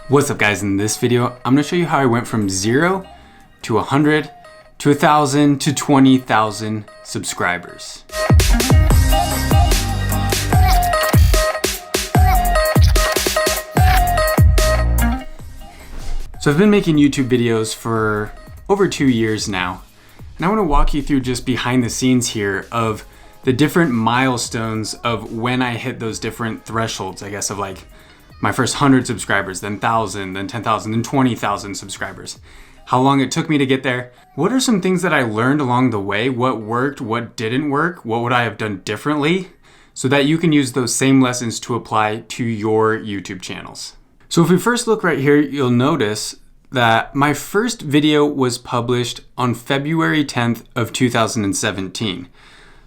What's up guys, in this video, I'm gonna show you how I went from 0 to 100 to 1,000 to 20,000 subscribers. So I've been making YouTube videos for over 2 years now, and I wanna walk you through just behind the scenes here of the different milestones of when I hit those different thresholds, I guess, of like my first 100 subscribers, then 1,000, then 10,000, then 20,000 subscribers. How long it took me to get there. What are some things that I learned along the way? What worked, what didn't work? What would I have done differently? So that you can use those same lessons to apply to your YouTube channels. So if we first look right here, you'll notice that my first video was published on February 10th of 2017.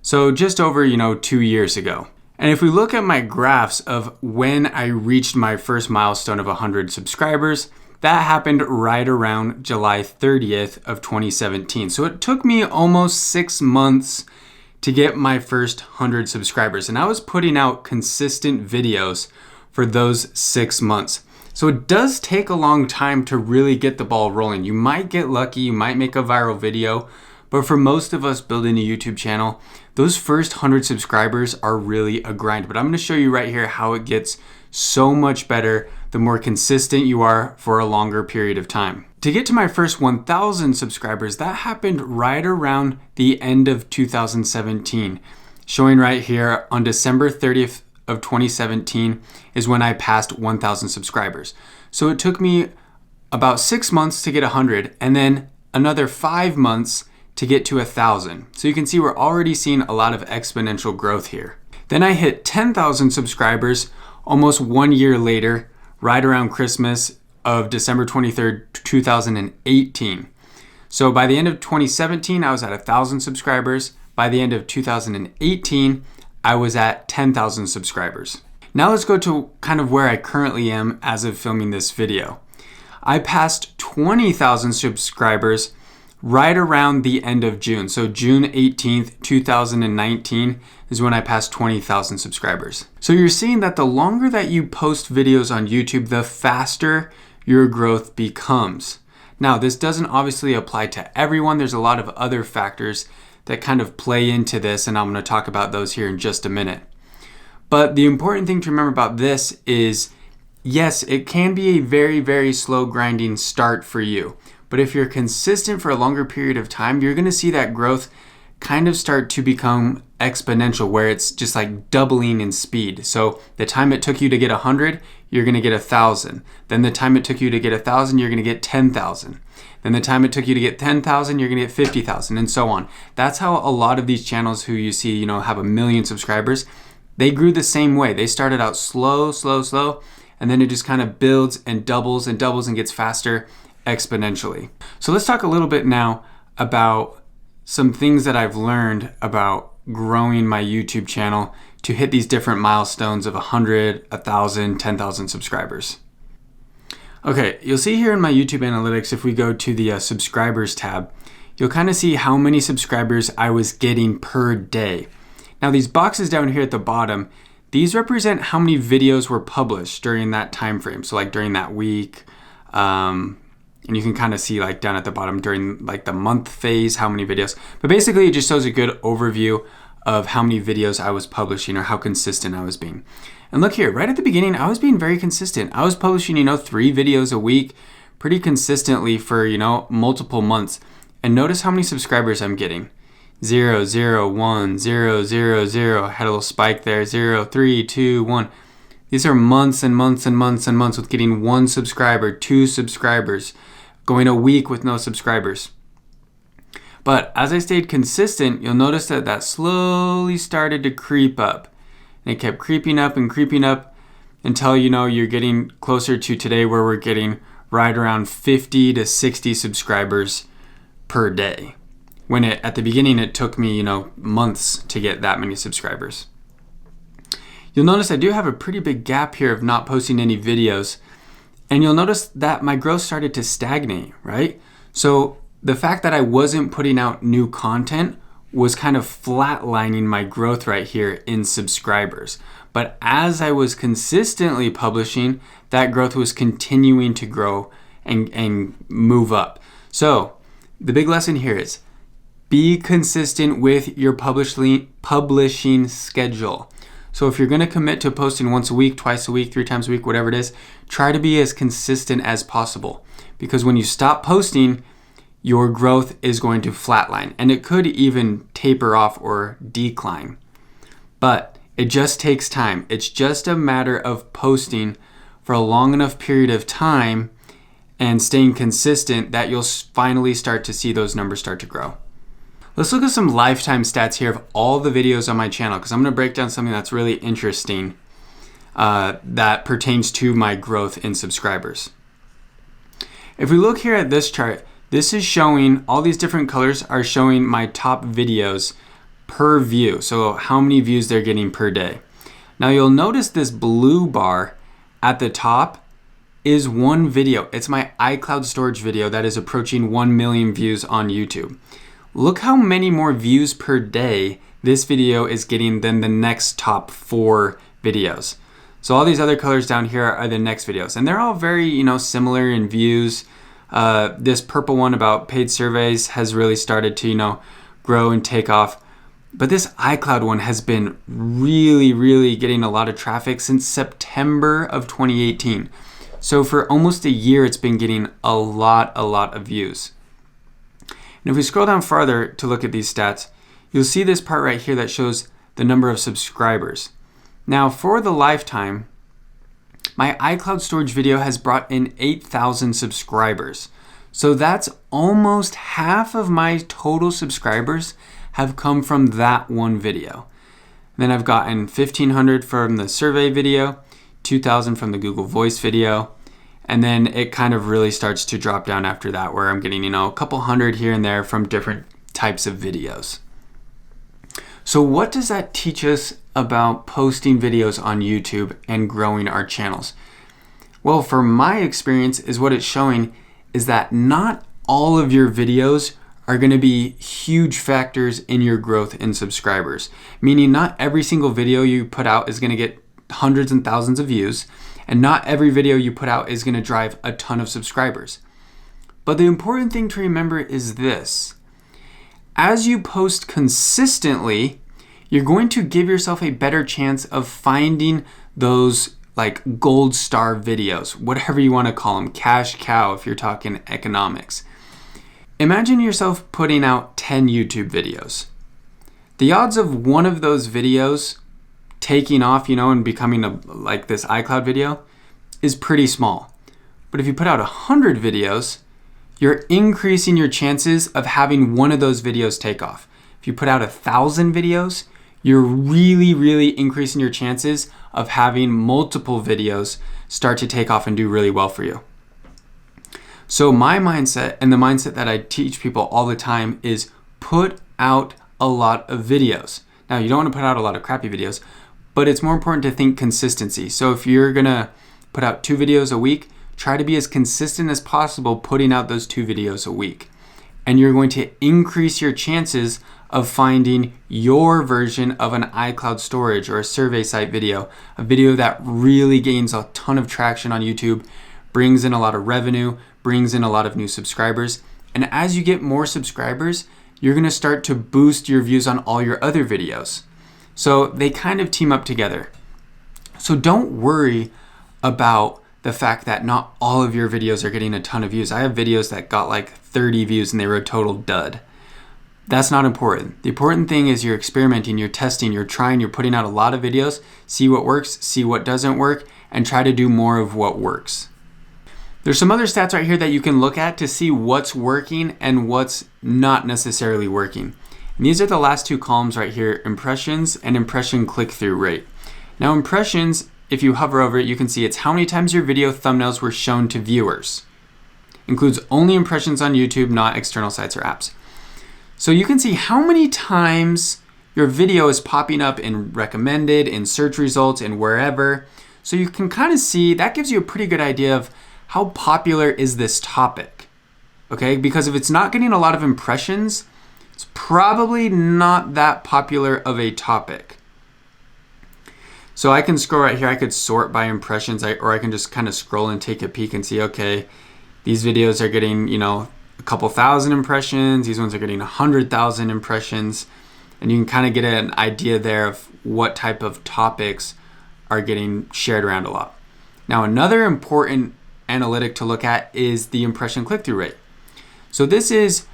So just over, 2 years ago. And if we look at my graphs of when I reached my first milestone of 100 subscribers, that happened right around July 30th of 2017. So it took me almost 6 months to get my first 100 subscribers. And I was putting out consistent videos for those 6 months. So it does take a long time to really get the ball rolling. You might get lucky, you might make a viral video, but for most of us building a YouTube channel, those first 100 subscribers are really a grind. But I'm gonna show you right here how it gets so much better the more consistent you are for a longer period of time. To get to my first 1,000 subscribers, that happened right around the end of 2017. Showing right here on December 30th of 2017 is when I passed 1,000 subscribers. So it took me about 6 months to get 100 and then another 5 months to get to 1,000. So you can see we're already seeing a lot of exponential growth here. Then I hit 10,000 subscribers almost 1 year later, right around Christmas of December 23rd, 2018. So by the end of 2017, I was at 1,000 subscribers. By the end of 2018, I was at 10,000 subscribers. Now let's go to kind of where I currently am as of filming this video. I passed 20,000 subscribers right around the end of June. So June 18th, 2019 is when I passed 20,000 subscribers. So you're seeing that the longer that you post videos on YouTube, the faster your growth becomes. Now, this doesn't obviously apply to everyone. There's a lot of other factors that kind of play into this, and I'm gonna talk about those here in just a minute. But the important thing to remember about this is, yes, it can be a very, very slow grinding start for you. But if you're consistent for a longer period of time, you're gonna see that growth kind of start to become exponential, where it's just like doubling in speed. So the time it took you to get 100, you're gonna get 1,000. Then the time it took you to get 1,000, you're gonna get 10,000. Then the time it took you to get 10,000, you're gonna get 50,000, and so on. That's how a lot of these channels who you see, have 1 million subscribers, they grew the same way. They started out slow, and then it just kind of builds and doubles and gets faster exponentially. So let's talk a little bit now about some things that I've learned about growing my YouTube channel to hit these different milestones of 100, 1,000, 10,000 subscribers. Okay, you'll see here in my YouTube analytics, if we go to the subscribers tab, you'll kind of see how many subscribers I was getting per day. Now these boxes down here at the bottom, these represent how many videos were published during that time frame. So like during that week, and you can kind of see like down at the bottom during like the month phase, how many videos. But basically it just shows a good overview of how many videos I was publishing or how consistent I was being. And look here, right at the beginning, I was being very consistent. I was publishing, 3 videos a week pretty consistently for, multiple months. And notice how many subscribers I'm getting. 0, 0, 1, 0, 0, 0. I had a little spike there. 0, 3, 2, 1. These are months and months and months and months with getting 1 subscriber, 2 subscribers, going a week with no subscribers. But as I stayed consistent, you'll notice that slowly started to creep up. And it kept creeping up until, you're getting closer to today where we're getting right around 50 to 60 subscribers per day. When at the beginning, it took me, months to get that many subscribers. You'll notice I do have a pretty big gap here of not posting any videos. And you'll notice that my growth started to stagnate, right? So the fact that I wasn't putting out new content was kind of flatlining my growth right here in subscribers. But as I was consistently publishing, that growth was continuing to grow and move up. So the big lesson here is be consistent with your publishing schedule. So if you're going to commit to posting once a week, twice a week, 3 times a week, whatever it is, try to be as consistent as possible. Because when you stop posting, your growth is going to flatline, and it could even taper off or decline. But it just takes time. It's just a matter of posting for a long enough period of time and staying consistent that you'll finally start to see those numbers start to grow. Let's look at some lifetime stats here of all the videos on my channel, because I'm going to break down something that's really interesting that pertains to my growth in subscribers. If we look here at this chart, this is showing, all these different colors are showing my top videos per view. So how many views they're getting per day. Now you'll notice this blue bar at the top is one video. It's my iCloud storage video that is approaching 1 million views on YouTube. Look how many more views per day this video is getting than the next top 4 videos. So all these other colors down here are the next videos, and they're all very, similar in views. This purple one about paid surveys has really started to, grow and take off. But this iCloud one has been really, really getting a lot of traffic since September of 2018. So for almost a year, it's been getting a lot of views. And if we scroll down farther to look at these stats, you'll see this part right here that shows the number of subscribers. Now for the lifetime, my iCloud storage video has brought in 8,000 subscribers. So that's almost half of my total subscribers have come from that one video. Then I've gotten 1,500 from the survey video, 2,000 from the Google Voice video, and then it kind of really starts to drop down after that, where I'm getting, a couple hundred here and there from different types of videos. So what does that teach us about posting videos on YouTube and growing our channels? Well, for my experience, is what it's showing is that not all of your videos are going to be huge factors in your growth in subscribers. Meaning not every single video you put out is going to get hundreds and thousands of views, and not every video you put out is going to drive a ton of subscribers. But the important thing to remember is this. As you post consistently, you're going to give yourself a better chance of finding those like gold star videos, whatever you want to call them, cash cow if you're talking economics. Imagine yourself putting out 10 YouTube videos. The odds of one of those videos taking off, and becoming like this iCloud video is pretty small. But if you put out 100 videos, you're increasing your chances of having one of those videos take off. If you put out 1,000 videos, you're really increasing your chances of having multiple videos start to take off and do really well for you. So my mindset, and the mindset that I teach people all the time, is put out a lot of videos. Now, you don't want to put out a lot of crappy videos, but it's more important to think consistency. So if you're gonna put out 2 videos a week, try to be as consistent as possible putting out those 2 videos a week. And you're going to increase your chances of finding your version of an iCloud storage or a survey site video, a video that really gains a ton of traction on YouTube, brings in a lot of revenue, brings in a lot of new subscribers. And as you get more subscribers, you're gonna start to boost your views on all your other videos. So they kind of team up together. So don't worry about the fact that not all of your videos are getting a ton of views. I have videos that got like 30 views and they were a total dud. That's not important. The important thing is you're experimenting, you're testing, you're trying, you're putting out a lot of videos, see what works, see what doesn't work, and try to do more of what works. There's some other stats right here that you can look at to see what's working and what's not necessarily working. And these are the last 2 columns right here, impressions and impression click-through rate. Now impressions, if you hover over it, you can see it's how many times your video thumbnails were shown to viewers. Includes only impressions on YouTube, not external sites or apps. So you can see how many times your video is popping up in recommended, in search results, and wherever. So you can kind of see, that gives you a pretty good idea of how popular is this topic, okay? Because if it's not getting a lot of impressions, it's probably not that popular of a topic. So I can scroll right here. I could sort by impressions, or I can just kind of scroll and take a peek and see, okay, these videos are getting, you know, a couple thousand impressions. These ones are getting 100,000 impressions. And you can kind of get an idea there of what type of topics are getting shared around a lot. Now, another important analytic to look at is the impression click-through rate. So this is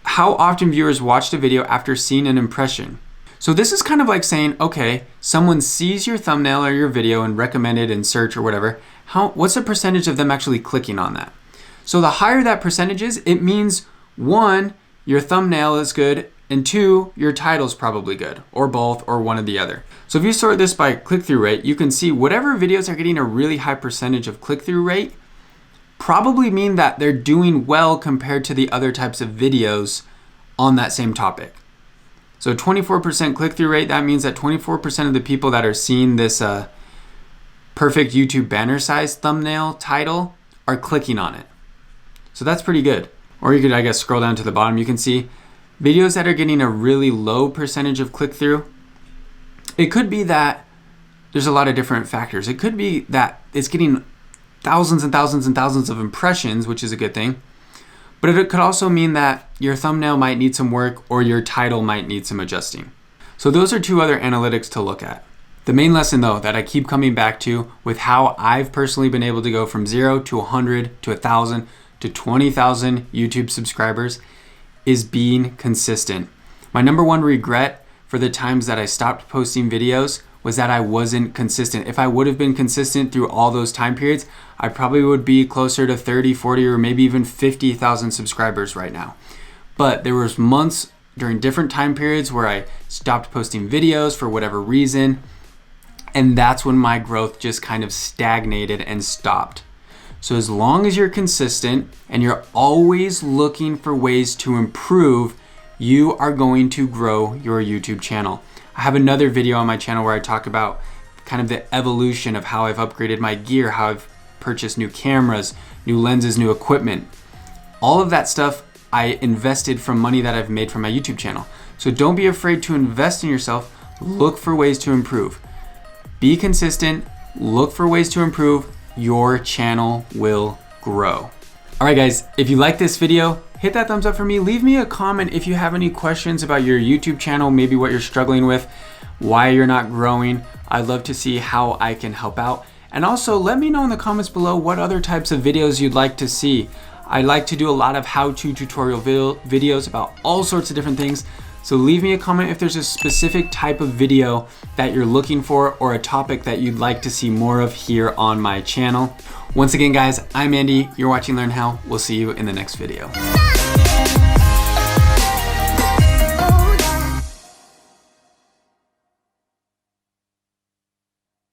how often viewers watched a video after seeing an impression. So this is kind of like saying, okay, someone sees your thumbnail or your video and recommended in search or whatever. What's the percentage of them actually clicking on that? So the higher that percentage is, it means 1, your thumbnail is good, and 2, your title's probably good, or both, or one or the other. So if you sort this by click-through rate, you can see whatever videos are getting a really high percentage of click-through rate probably mean that they're doing well compared to the other types of videos on that same topic. So 24% click-through rate, that means that 24% of the people that are seeing this perfect YouTube banner size thumbnail title are clicking on it. So that's pretty good. Or you could, I guess, scroll down to the bottom. You can see videos that are getting a really low percentage of click-through. It could be that there's a lot of different factors. It could be that it's getting thousands and thousands and thousands of impressions, which is a good thing. But it could also mean that your thumbnail might need some work or your title might need some adjusting. So those are 2 other analytics to look at. The main lesson though that I keep coming back to with how I've personally been able to go from 0 to 100 to 1,000 to 20,000 YouTube subscribers is being consistent. My number one regret for the times that I stopped posting videos was that I wasn't consistent. If I would have been consistent through all those time periods, I probably would be closer to 30, 40, or maybe even 50,000 subscribers right now. But there was months during different time periods where I stopped posting videos for whatever reason, and that's when my growth just kind of stagnated and stopped. So as long as you're consistent and you're always looking for ways to improve, you are going to grow your YouTube channel. I have another video on my channel where I talk about kind of the evolution of how I've upgraded my gear, how I've purchased new cameras, new lenses, new equipment. All of that stuff I invested from money that I've made from my YouTube channel. So don't be afraid to invest in yourself. Look for ways to improve. Be consistent, look for ways to improve. Your channel will grow. All right, guys, if you like this video, hit that thumbs up for me. Leave me a comment if you have any questions about your YouTube channel, maybe what you're struggling with, why you're not growing. I'd love to see how I can help out. And also let me know in the comments below what other types of videos you'd like to see. I like to do a lot of how-to tutorial videos about all sorts of different things. So leave me a comment if there's a specific type of video that you're looking for or a topic that you'd like to see more of here on my channel. Once again, guys, I'm Andy. You're watching Learn How. We'll see you in the next video.